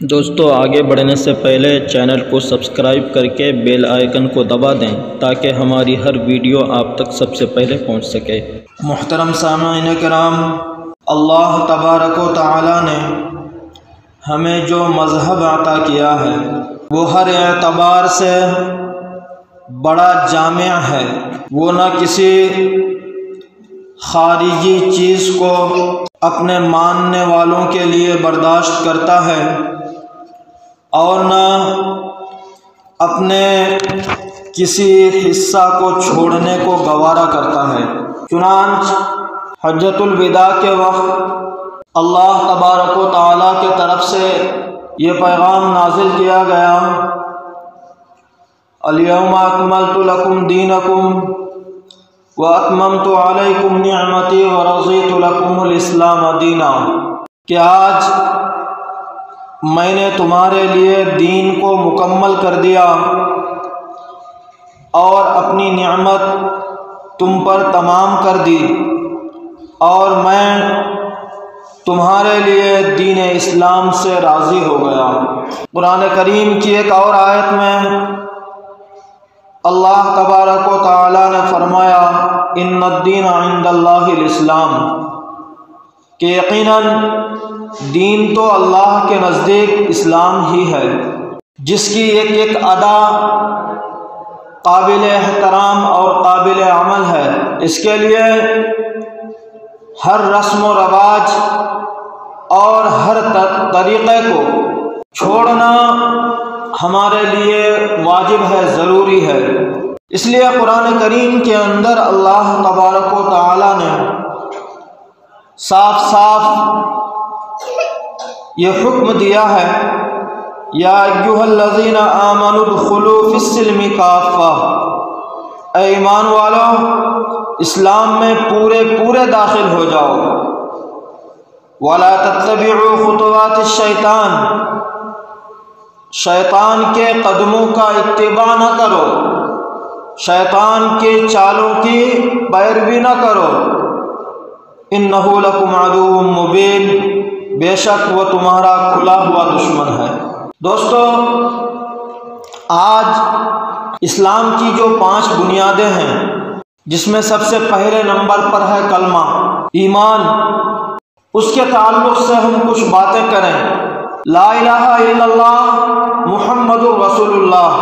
دوستو آگے بڑھنے سے پہلے چینل کو سبسکرائب کر کے بیل آئیکن کو دبا دیں تاکہ ہماری ہر ویڈیو آپ تک سب سے پہلے پہنچ سکے۔ محترم سامعین کرام، اللہ تبارک و تعالی نے ہمیں جو مذہب عطا کیا ہے وہ ہر اعتبار سے بڑا جامع ہے۔ وہ نہ کسی خارجی چیز کو اپنے ماننے والوں کے لیے برداشت کرتا ہے اور نہ اپنے کسی حصہ کو چھوڑنے کو گوارا کرتا ہے۔ چنانچہ حجۃ الوداع کے وقت اللہ تبارک و تعالیٰ کی طرف سے یہ پیغام نازل کیا گیا، الیوم اکملت لکم دینکم واتممت علیکم نعمتی ورضیت لکم الاسلام دینا، کہ آج میں نے تمہارے لیے دین کو مکمل کر دیا اور اپنی نعمت تم پر تمام کر دی، اور میں تمہارے لیے دین اسلام سے راضی ہو گیا۔ قرآن کریم کی ایک اور آیت میں اللہ تبارک و تعالی نے فرمایا، ان الدین عند اللہ الاسلام، کہ یقیناً دین تو اللہ کے نزدیک اسلام ہی ہے، جس کی ایک ایک ادا قابل احترام اور قابل عمل ہے۔ اس کے لیے ہر رسم و رواج اور ہر طریقے کو چھوڑنا ہمارے لیے واجب ہے، ضروری ہے۔ اس لیے قرآن کریم کے اندر اللہ تبارک و تعالی نے صاف صاف یہ حکم دیا ہے، یا ایھا الذین آمنوا ادخلوا فی السلم کافہ، اے ایمان والو اسلام میں پورے داخل ہو جاؤ۔ ولا تتبعوا خطوات الشیطان، شیطان کے قدموں کا اتباع نہ کرو، شیطان کے چالوں کی پیروی نہ کرو، انہ لکم عدو مبین، بے شک وہ تمہارا کھلا ہوا دشمن ہے۔ دوستو، آج اسلام کی جو 5 بنیادیں ہیں، جس میں سب سے پہلے نمبر پر ہے کلمہ، ایمان، اس کے تعلق سے ہم کچھ باتیں کریں۔ لا الہ الا اللہ محمد رسول اللہ،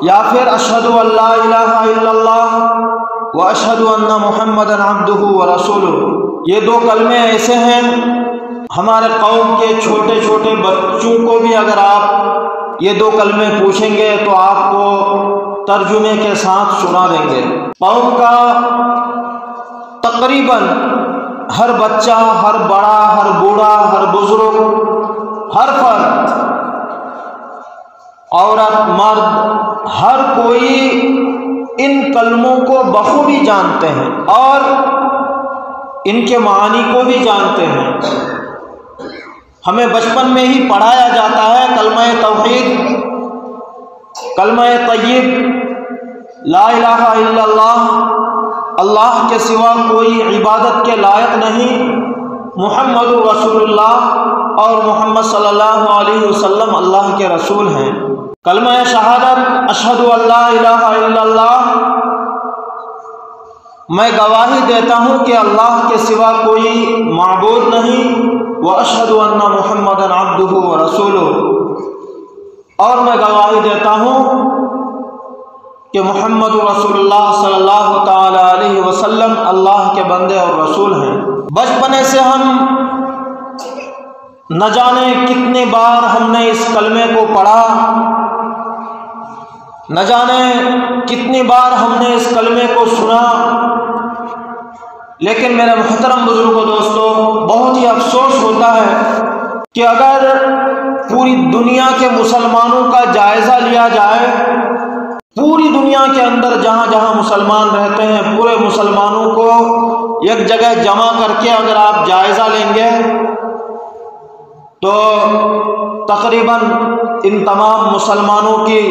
یا پھر اشہد ان لا الہ الا اللہ و اشہد ان محمدا عبدہ ورسولہ۔ یہ 2 کلمے ایسے ہیں، ہمارے قوم کے چھوٹے چھوٹے بچوں کو بھی اگر آپ یہ 2 کلمے پوچھیں گے تو آپ کو ترجمے کے ساتھ سنا دیں گے۔ قوم کا تقریباً ہر بچہ، ہر بڑا، ہر بوڑھا، ہر بزرگ، ہر فرد، عورت، مرد، ہر کوئی ان کلموں کو بخوبی جانتے ہیں اور ان کے معانی کو بھی جانتے ہیں۔ ہمیں بچپن میں ہی پڑھایا جاتا ہے کلمہ توحید، کلمہ طیب، لا الہ الا اللہ، اللہ کے سوا کوئی عبادت کے لائق نہیں، محمد رسول اللہ، اور محمد صلی اللہ علیہ وسلم اللہ کے رسول ہیں۔ کلمہ شہادت، اشہد ان لا الہ الا اللہ، میں گواہی دیتا ہوں کہ اللہ کے سوا کوئی معبود نہیں، واشہد ان محمدا عبدہ ورسولہ، اور میں گواہی دیتا ہوں کہ محمد رسول اللہ صلی اللہ تعالی علیہ وسلم اللہ کے بندے اور رسول ہیں۔ بچپنے سے ہم نہ جانے کتنی بار ہم نے اس کلمے کو پڑھا، نہ جانے کتنی بار ہم نے اس کلمے کو سنا، لیکن میرے محترم بزرگوں، دوستو، بہت ہی افسوس ہوتا ہے کہ اگر پوری دنیا کے مسلمانوں کا جائزہ لیا جائے، پوری دنیا کے اندر جہاں جہاں مسلمان رہتے ہیں، پورے مسلمانوں کو ایک جگہ جمع کر کے اگر آپ جائزہ لیں گے تو تقریباً ان تمام مسلمانوں کی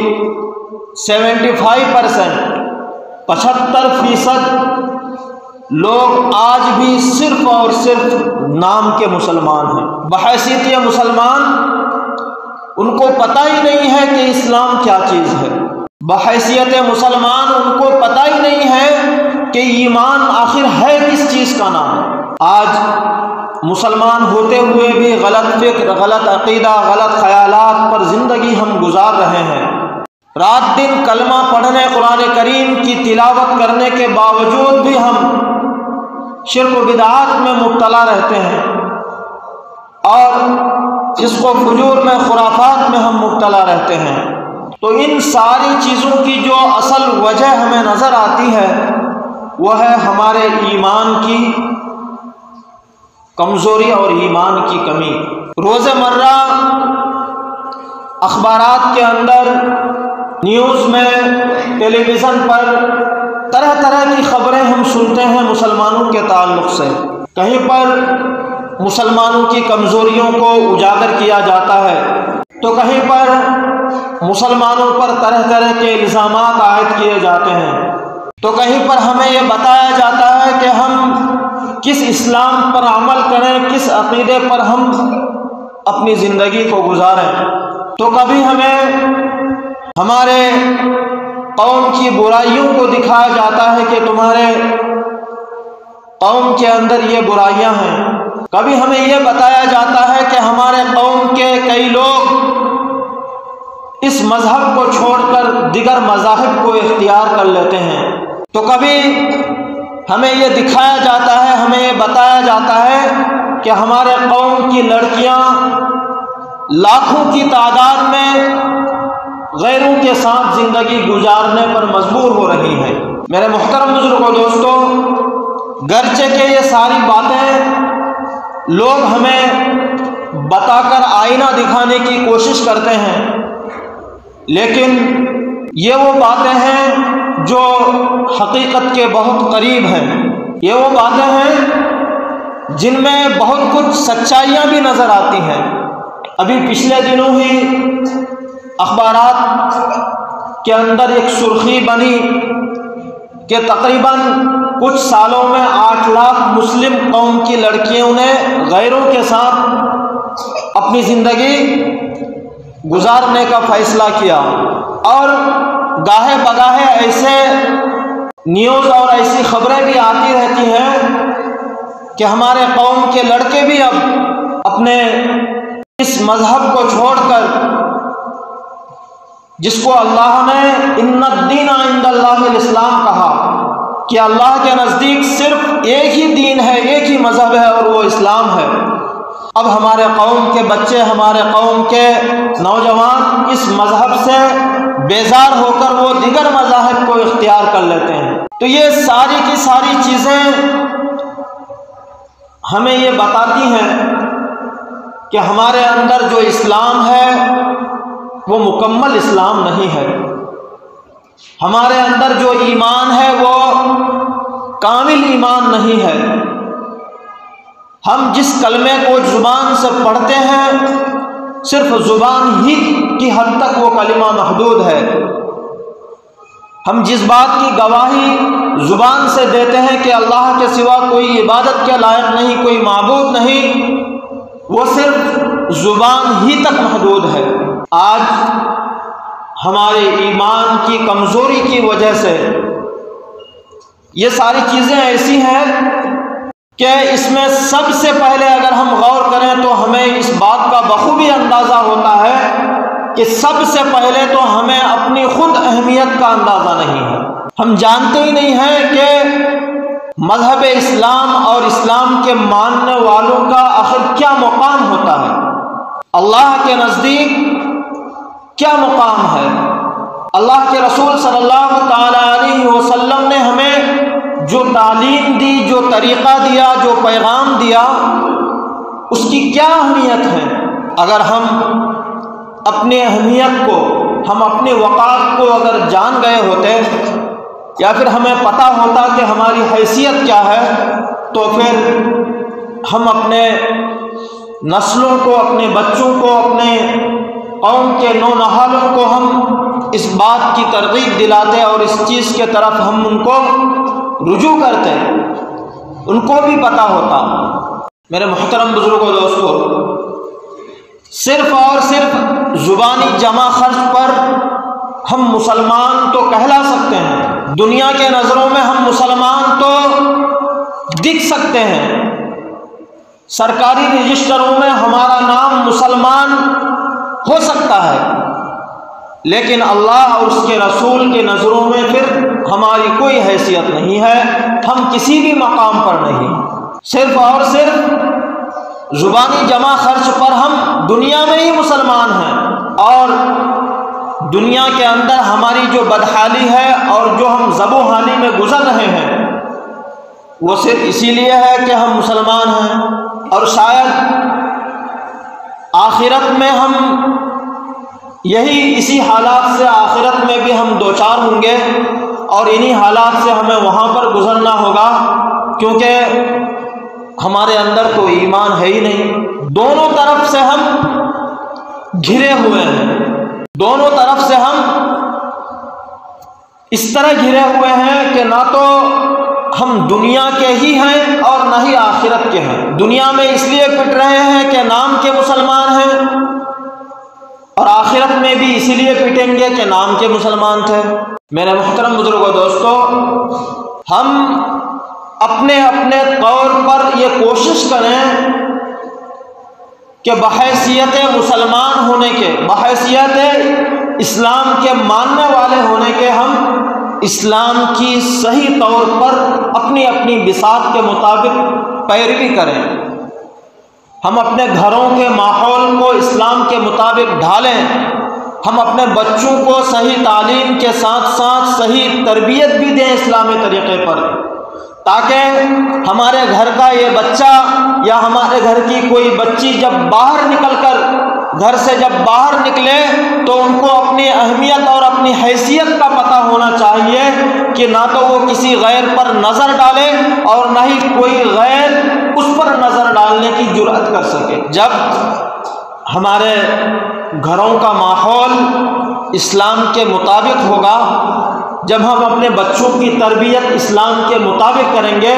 75%، 75% لوگ آج بھی صرف اور صرف نام کے مسلمان ہیں۔ بحیثیت یہ مسلمان ان کو پتہ ہی نہیں ہے کہ اسلام کیا چیز ہے، بحیثیت مسلمان ان کو پتہ ہی نہیں ہے کہ ایمان آخر ہے کس چیز کا نام۔ آج مسلمان ہوتے ہوئے بھی غلط فکر، غلط عقیدہ، غلط خیالات پر زندگی ہم گزار رہے ہیں۔ رات دن کلمہ پڑھنے، قرآن کریم کی تلاوت کرنے کے باوجود بھی ہم شرک و بدعات میں مبتلا رہتے ہیں، اور فسق و فجور میں، خرافات میں ہم مبتلا رہتے ہیں۔ تو ان ساری چیزوں کی جو اصل وجہ ہمیں نظر آتی ہے وہ ہے ہمارے ایمان کی کمزوری اور ایمان کی کمی۔ روزمرہ اخبارات کے اندر، نیوز میں، ٹیلی ویژن پر طرح طرح کی خبریں ہم سنتے ہیں مسلمانوں کے تعلق سے۔ کہیں پر مسلمانوں کی کمزوریوں کو اجاگر کیا جاتا ہے، تو کہیں پر مسلمانوں پر طرح طرح کے الزامات عائد کیے جاتے ہیں، تو کہیں پر ہمیں یہ بتایا جاتا ہے کہ ہم کس اسلام پر عمل کریں، کس عقیدے پر ہم اپنی زندگی کو گزاریں۔ تو کبھی ہمیں ہمارے قوم کی برائیوں کو دکھایا جاتا ہے کہ تمہارے قوم کے اندر یہ برائیاں ہیں، کبھی ہمیں یہ بتایا جاتا ہے کہ ہمارے قوم کے کئی لوگ اس مذہب کو چھوڑ کر دیگر مذاہب کو اختیار کر لیتے ہیں، تو کبھی ہمیں یہ دکھایا جاتا ہے، ہمیں یہ بتایا جاتا ہے کہ ہمارے قوم کی لڑکیاں لاکھوں کی تعداد میں غیروں کے ساتھ زندگی گزارنے پر مجبور ہو رہی ہیں۔ میرے محترم بزرگوں، دوستوں، گرچہ کہ یہ ساری باتیں لوگ ہمیں بتا کر آئینہ دکھانے کی کوشش کرتے ہیں، لیکن یہ وہ باتیں ہیں جو حقیقت کے بہت قریب ہیں۔ یہ وہ باتیں ہیں جن میں بہت کچھ سچائیاں بھی نظر آتی ہیں۔ ابھی پچھلے دنوں ہی اخبارات کے اندر ایک سرخی بنی کہ تقریباً کچھ سالوں میں 8 لاکھ مسلم قوم کی لڑکیوں نے غیروں کے ساتھ اپنی زندگی گزارنے کا فیصلہ کیا، اور گاہے بگاہے ایسے نیوز اور ایسی خبریں بھی آتی رہتی ہیں کہ ہمارے قوم کے لڑکے بھی اب اپنے اس مذہب کو چھوڑ کر، جس کو اللہ نے ان الدین عند اللہ الاسلام کہا کہ اللہ کے نزدیک صرف ایک ہی دین ہے، ایک ہی مذہب ہے، اور وہ اسلام ہے، اب ہمارے قوم کے بچے، ہمارے قوم کے نوجوان اس مذہب سے بیزار ہو کر وہ دیگر مذاہب کو اختیار کر لیتے ہیں۔ تو یہ ساری کی ساری چیزیں ہمیں یہ بتاتی ہیں کہ ہمارے اندر جو اسلام ہے وہ مکمل اسلام نہیں ہے، ہمارے اندر جو ایمان ہے وہ کامل ایمان نہیں ہے۔ ہم جس کلمے کو زبان سے پڑھتے ہیں صرف زبان ہی کی حد تک وہ کلمہ محدود ہے، ہم جس بات کی گواہی زبان سے دیتے ہیں کہ اللہ کے سوا کوئی عبادت کے لائق نہیں، کوئی معبود نہیں، وہ صرف زبان ہی تک محدود ہے۔ آج ہمارے ایمان کی کمزوری کی وجہ سے یہ ساری چیزیں ایسی ہیں کہ اس میں سب سے پہلے اگر ہم غور کریں تو ہمیں اس بات کا بخوبی اندازہ ہوتا ہے کہ سب سے پہلے تو ہمیں اپنی خود اہمیت کا اندازہ نہیں ہے۔ ہم جانتے ہی نہیں ہیں کہ مذہب اسلام اور اسلام کے ماننے والوں کا آخر کیا مقام ہوتا ہے، اللہ کے نزدیک کیا مقام ہے۔ اللہ کے رسول صلی اللہ تعالی علیہ وسلم نے ہمیں جو تعلیم دی، جو طریقہ دیا، جو پیغام دیا، اس کی کیا اہمیت ہے۔ اگر ہم اپنی اہمیت کو، ہم اپنے وقار کو اگر جان گئے ہوتے، یا پھر ہمیں پتہ ہوتا کہ ہماری حیثیت کیا ہے، تو پھر ہم اپنے نسلوں کو، اپنے بچوں کو، اپنے قوم کے نونہالوں کو ہم اس بات کی ترغیب دلاتے اور اس چیز کے طرف ہم ان کو رجوع کرتے، ان کو بھی پتہ ہوتا۔ میرے محترم بزرگوں، دوستو، صرف اور صرف زبانی جمع خرچ پر ہم مسلمان تو کہلا سکتے ہیں، دنیا کے نظروں میں ہم مسلمان تو دکھ سکتے ہیں، سرکاری رجسٹروں میں ہمارا نام مسلمان ہو سکتا ہے، لیکن اللہ اور اس کے رسول کے نظروں میں پھر ہماری کوئی حیثیت نہیں ہے، ہم کسی بھی مقام پر نہیں، صرف اور صرف زبانی جمع خرچ پر ہم دنیا میں ہی مسلمان ہیں، اور دنیا کے اندر ہماری جو بدحالی ہے اور جو ہم ذب و حالی میں گزر رہے ہیں وہ صرف اسی لیے ہے کہ ہم مسلمان ہیں، اور شاید آخرت میں ہم اسی حالات سے آخرت میں بھی ہم دوچار ہوں گے، اور انہی حالات سے ہمیں وہاں پر گزرنا ہوگا، کیونکہ ہمارے اندر تو ایمان ہے ہی نہیں، دونوں طرف سے ہم گھرے ہوئے ہیں، دونوں طرف سے ہم اس طرح گھرے ہوئے ہیں کہ نہ تو ہم دنیا کے ہی ہیں اور نہ ہی آخرت کے ہیں، دنیا میں اس لیے پٹ رہے ہیں کہ نام کے مسلمان ہیں، اور آخرت میں بھی اسی لیے پٹیں گے کہ نام کے مسلمان تھے۔ میرے محترم بزرگوں، دوستو، ہم اپنے اپنے طور پر یہ کوشش کریں کہ بحیثیت مسلمان ہونے کے، بحیثیت اسلام کے ماننے والے ہونے کے، ہم اسلام کی صحیح طور پر اپنی اپنی بساط کے مطابق پیروی کریں، ہم اپنے گھروں کے ماحول کو اسلام کے مطابق ڈھالیں، ہم اپنے بچوں کو صحیح تعلیم کے ساتھ ساتھ صحیح تربیت بھی دیں اسلامی طریقے پر، تاکہ ہمارے گھر کا یہ بچہ یا ہمارے گھر کی کوئی بچی جب باہر نکل کر گھر سے جب باہر نکلے تو ان کو اپنی اہمیت اور اپنی حیثیت کا پتہ ہونا چاہیے کہ نہ تو وہ کسی غیر پر نظر ڈالے اور نہ ہی کوئی غیر اس پر نظر ڈالنے کی جرأت کر سکے۔ جب ہمارے گھروں کا ماحول اسلام کے مطابق ہوگا، جب ہم اپنے بچوں کی تربیت اسلام کے مطابق کریں گے،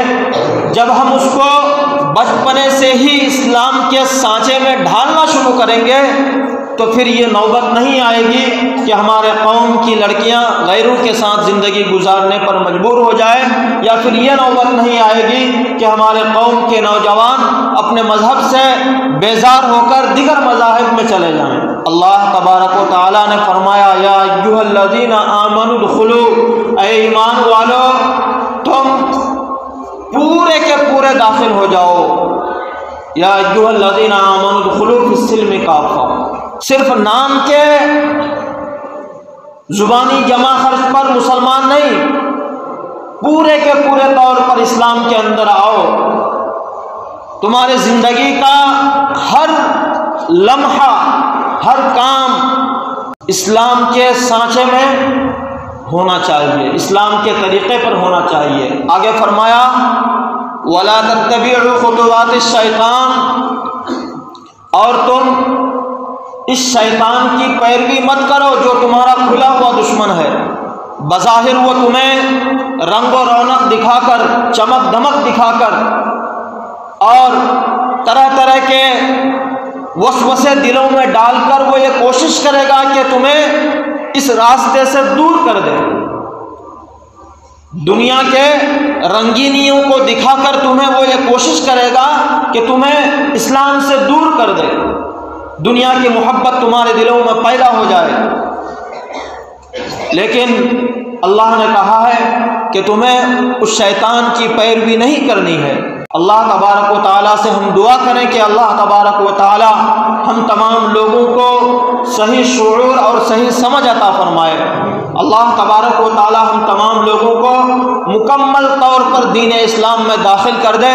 جب ہم اس کو بچپنے سے ہی اسلام کے سانچے میں ڈھالنا شروع کریں گے تو پھر یہ نوبت نہیں آئے گی کہ ہمارے قوم کی لڑکیاں غیروں کے ساتھ زندگی گزارنے پر مجبور ہو جائے، یا پھر یہ نوبت نہیں آئے گی کہ ہمارے قوم کے نوجوان اپنے مذہب سے بیزار ہو کر دیگر مذاہب میں چلے جائیں۔ اللہ تبارک و تعالیٰ نے فرمایا، یا ایھا الذین آمنوا ادخلوا، اے ایمان والو تم پورے کے پورے داخل ہو جاؤ، یا ایھا الذین آمنوا ادخلوا فی السلم کافہ، صرف نام کے زبانی جمع خرچ پر مسلمان نہیں، پورے کے پورے طور پر اسلام کے اندر آؤ، تمہاری زندگی کا ہر لمحہ، ہر کام اسلام کے سانچے میں ہونا چاہیے، اسلام کے طریقے پر ہونا چاہیے۔ آگے فرمایا، وَلَا تَتَّبِعُوا خُطُوَاتِ الشَّيْطَانِ، اور تم اس شیطان کی پیروی مت کرو جو تمہارا کھلا ہوا دشمن ہے، بظاہر وہ تمہیں رنگ و رونق دکھا کر، چمک دمک دکھا کر اور طرح طرح کے وسوسے دلوں میں ڈال کر وہ یہ کوشش کرے گا کہ تمہیں اس راستے سے دور کر دے، دنیا کے رنگینیوں کو دکھا کر تمہیں وہ یہ کوشش کرے گا کہ تمہیں اسلام سے دور کر دے، دنیا کی محبت تمہارے دلوں میں پیدا ہو جائے، لیکن اللہ نے کہا ہے کہ تمہیں اس شیطان کی پیروی نہیں کرنی ہے۔ اللہ تبارک و تعالیٰ سے ہم دعا کریں کہ اللہ تبارک و تعالیٰ ہم تمام لوگوں کو صحیح شعور اور صحیح سمجھ عطا فرمائے۔ اللہ تبارک و تعالیٰ ہم تمام لوگوں کو مکمل طور پر دین اسلام میں داخل کر دے۔